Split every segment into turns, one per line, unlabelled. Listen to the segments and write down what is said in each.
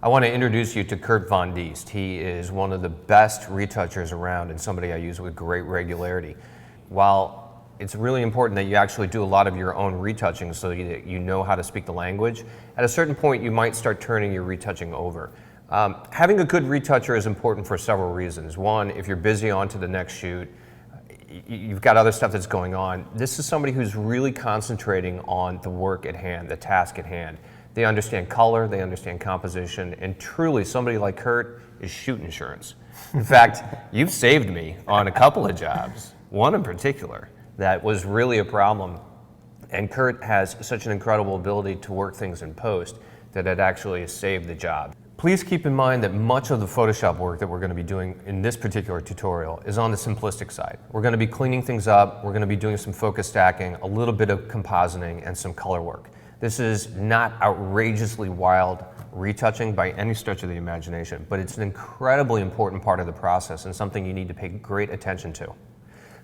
I want to introduce you to Kurt Von Diest. He is one of the best retouchers around and somebody I use with great regularity. While it's really important that you actually do a lot of your own retouching so that you know how to speak the language, at a certain point you might start turning your retouching over. Having a good retoucher is important for several reasons. One, if you're busy on to the next shoot, you've got other stuff that's going on. This is somebody who's really concentrating on the work at hand, the task at hand. They understand color, they understand composition, and truly somebody like Kurt is shoot insurance. In fact, you've saved me on a couple of jobs, one in particular that was really a problem. And Kurt has such an incredible ability to work things in post that it actually has saved the job. Please keep in mind that much of the Photoshop work that we're going to be doing in this particular tutorial is on the simplistic side. We're going to be cleaning things up, we're going to be doing some focus stacking, a little bit of compositing, and some color work. This is not outrageously wild retouching by any stretch of the imagination, but it's an incredibly important part of the process and something you need to pay great attention to.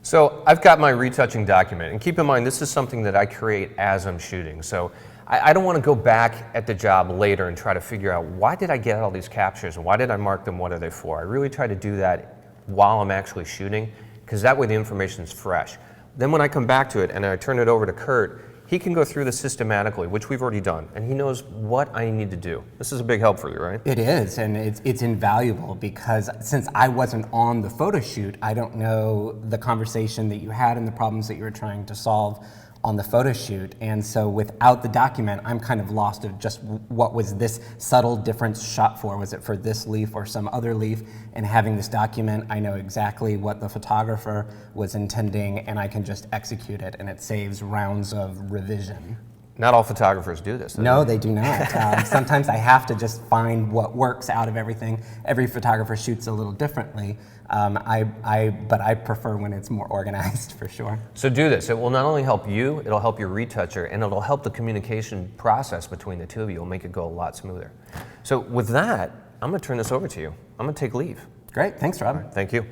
So I've got my retouching document, and keep in mind this is something that I create as I'm shooting. So I don't want to go back at the job later and try to figure out why did I get all these captures and why did I mark them, what are they for? I really try to do that while I'm actually shooting because that way the information is fresh. Then when I come back to it and I turn it over to Kurt, he can go through this systematically, which we've already done, and he knows what I need to do. This is a big help for you, right?
It is, and it's invaluable because since I wasn't on the photo shoot, I don't know the conversation that you had and the problems that you were trying to solve on the photo shoot, and so without the document, I'm kind of lost of just what was this subtle difference shot for? Was it for this leaf or some other leaf? And having this document, I know exactly what the photographer was intending, and I can just execute it, and it saves rounds of revision.
Not all photographers do this.
No, they do not. Sometimes I have to just find what works out of everything. Every photographer shoots a little differently, but I prefer when it's more organized for sure.
So do this. It will not only help you, it'll help your retoucher, and it'll help the communication process between the two of you. It'll make it go a lot smoother. So with that, I'm going to turn this over to you. I'm going to take leave.
Great. Thanks, Rob.
Right, thank you.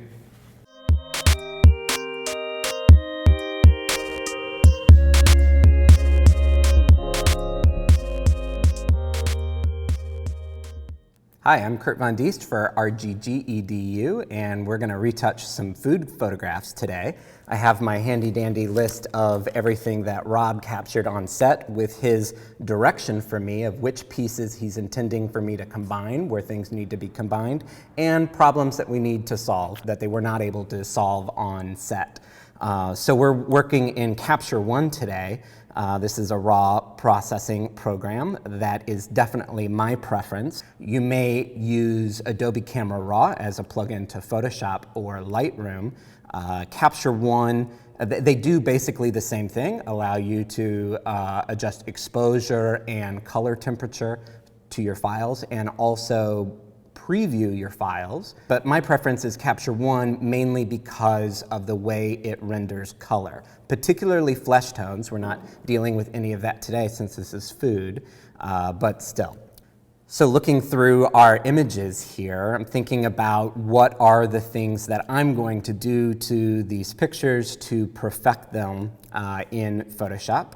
Hi, I'm Kurt Von Diest for RGG-EDU, and we're going to retouch some food photographs today. I have my handy-dandy list of everything that Rob captured on set with his direction for me of which pieces he's intending for me to combine, where things need to be combined, and problems that we need to solve that they were not able to solve on set. So we're working in Capture One today. This is a raw processing program that is definitely my preference. You may use Adobe Camera Raw as a plugin to Photoshop or Lightroom. Capture One, they do basically the same thing, allow you to adjust exposure and color temperature to your files and also preview your files, but my preference is Capture One mainly because of the way it renders color, particularly flesh tones. We're not dealing with any of that today since this is food, but still. So looking through our images here, I'm thinking about what are the things that I'm going to do to these pictures to perfect them in Photoshop.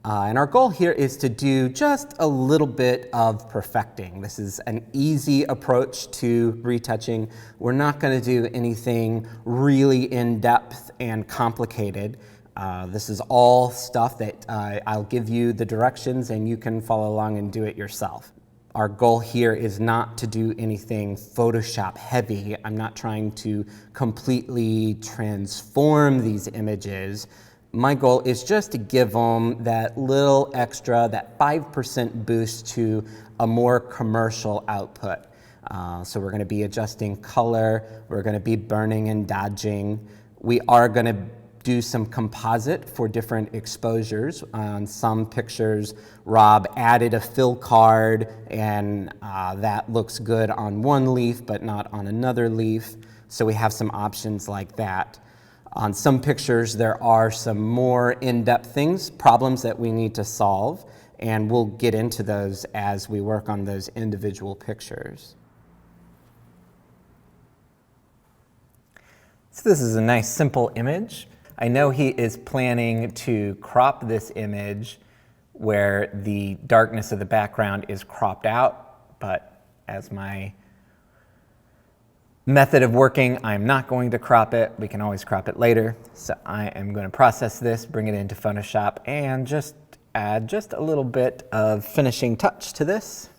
And our goal here is to do just a little bit of perfecting. This is an easy approach to retouching. We're not going to do anything really in-depth and complicated. This is all stuff that I'll give you the directions and you can follow along and do it yourself. Our goal here is not to do anything Photoshop heavy. I'm not trying to completely transform these images. My goal is just to give them that little extra, that 5% boost to a more commercial output. So we're going to be adjusting color, we're going to be burning and dodging. We are going to do some composite for different exposures. On some pictures, Rob added a fill card and that looks good on one leaf but not on another leaf. So we have some options like that. On some pictures, there are some more in-depth things, problems that we need to solve, and we'll get into those as we work on those individual pictures. So this is a nice simple image. I know he is planning to crop this image where the darkness of the background is cropped out, but as my method of working. I'm not going to crop it. We can always crop it later. So I am going to process this, bring it into Photoshop, and just add just a little bit of finishing touch to this.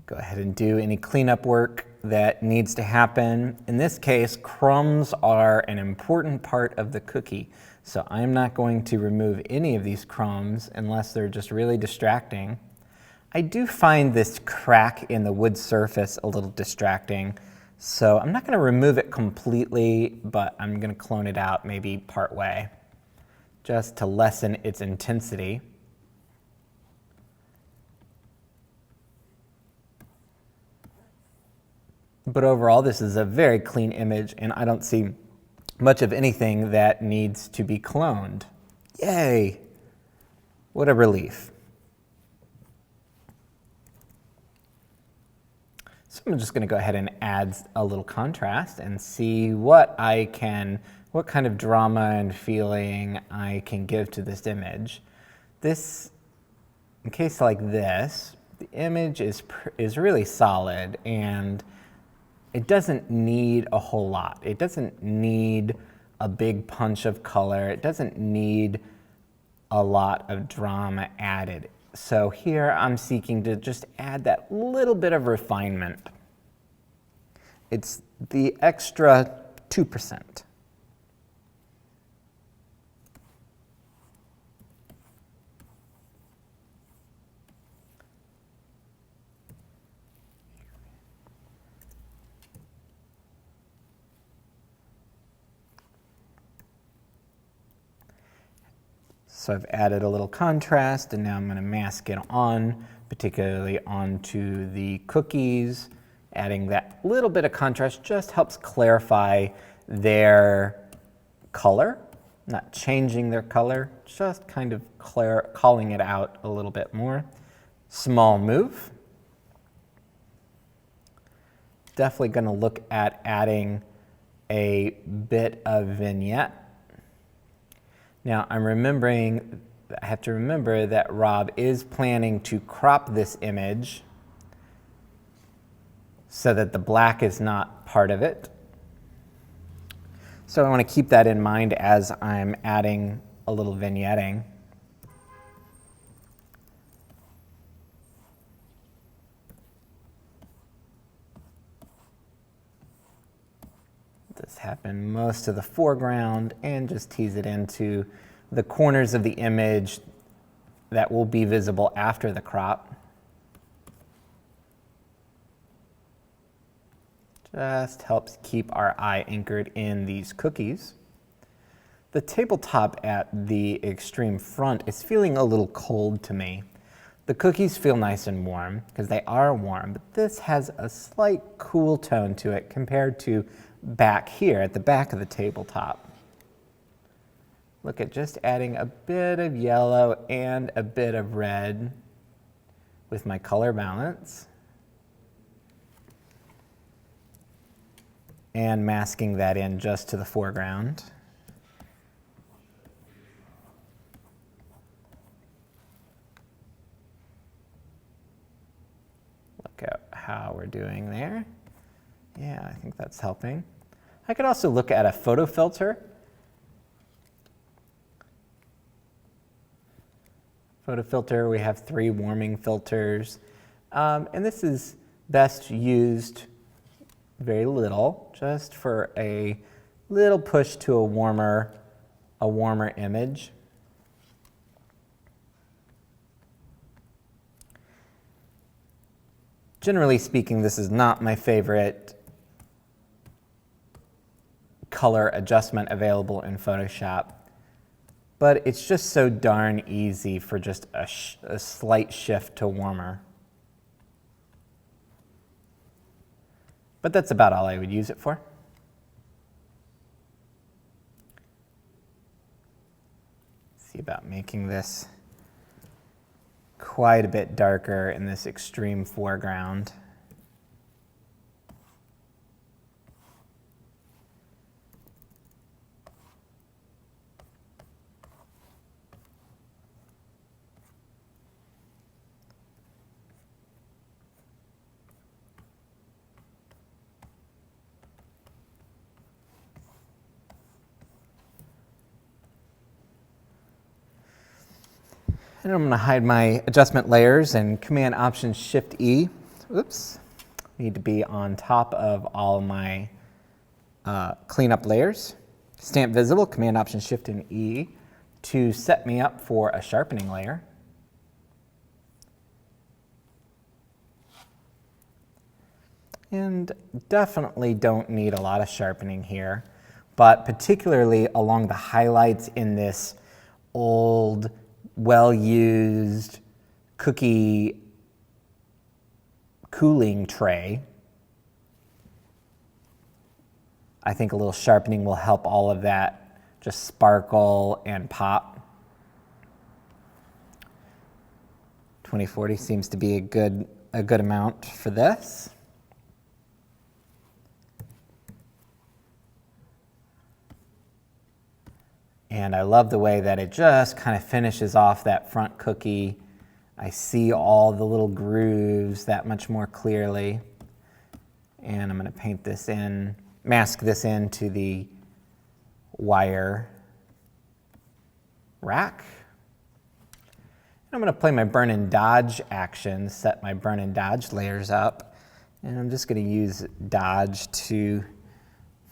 Go ahead and do any cleanup work that needs to happen. In this case, crumbs are an important part of the cookie. So I'm not going to remove any of these crumbs unless they're just really distracting. I do find this crack in the wood surface a little distracting. So I'm not going to remove it completely, but I'm going to clone it out maybe part way, just to lessen its intensity. But overall, this is a very clean image, and I don't see much of anything that needs to be cloned. Yay! What a relief. So I'm just going to go ahead and add a little contrast and see what kind of drama and feeling I can give to this image. In case like this, the image is really solid, and it doesn't need a whole lot. It doesn't need a big punch of color. It doesn't need a lot of drama added. So here I'm seeking to just add that little bit of refinement. It's the extra 2%. So I've added a little contrast, and now I'm going to mask it on, particularly onto the cookies. Adding that little bit of contrast just helps clarify their color, not changing their color, just kind of calling it out a little bit more. Small move. Definitely going to look at adding a bit of vignette. Now I have to remember that Rob is planning to crop this image so that the black is not part of it. So I want to keep that in mind as I'm adding a little vignetting. This happen most of the foreground and just tease it into the corners of the image that will be visible after the crop. Just helps keep our eye anchored in these cookies. The tabletop at the extreme front is feeling a little cold to me. The cookies feel nice and warm because they are warm, but this has a slight cool tone to it compared to back here at the back of the tabletop. Look at just adding a bit of yellow and a bit of red with my color balance. And masking that in just to the foreground. Look at how we're doing there. Yeah, I think that's helping. I could also look at a photo filter. Photo filter, we have 3 warming filters. And this is best used very little, just for a little push to a warmer image. Generally speaking, this is not my favorite color adjustment available in Photoshop, but it's just so darn easy for just a slight shift to warmer. But that's about all I would use it for. See about making this quite a bit darker in this extreme foreground. And I'm going to hide my adjustment layers and Command Option Shift E. Oops. Need to be on top of all my cleanup layers. Stamp visible, Command Option Shift and E to set me up for a sharpening layer. And definitely don't need a lot of sharpening here, but particularly along the highlights in this old, well-used cookie cooling tray. I think a little sharpening will help all of that just sparkle and pop. 2040 seems to be a good amount for this. And I love the way that it just kind of finishes off that front cookie. I see all the little grooves that much more clearly. And I'm going to paint this in, mask this into the wire rack. And I'm going to play my burn and dodge action, set my burn and dodge layers up. And I'm just going to use dodge to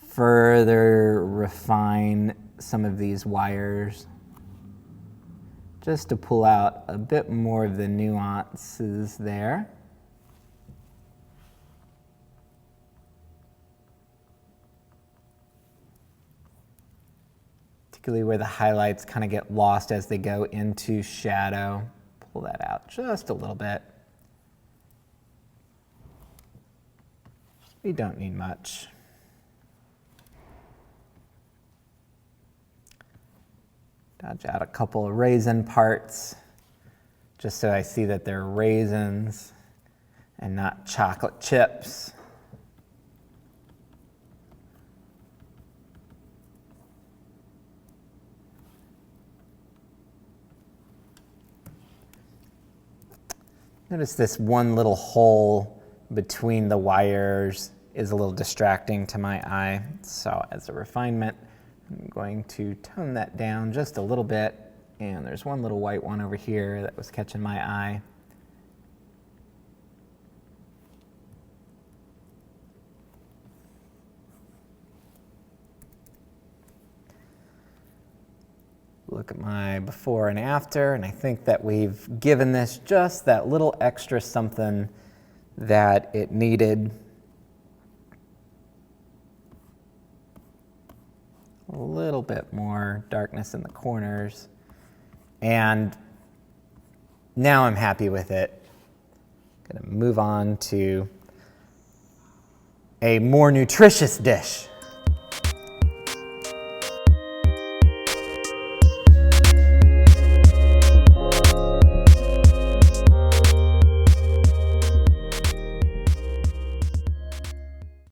further refine some of these wires, just to pull out a bit more of the nuances there. Particularly where the highlights kind of get lost as they go into shadow. Pull that out just a little bit. We don't need much. Dodge out a couple of raisin parts, just so I see that they're raisins and not chocolate chips. Notice this one little hole between the wires is a little distracting to my eye. So as a refinement, I'm going to tone that down just a little bit. And there's one little white one over here that was catching my eye. Look at my before and after, and I think that we've given this just that little extra something that it needed. A little bit more darkness in the corners. And now I'm happy with it. I'm going to move on to a more nutritious dish.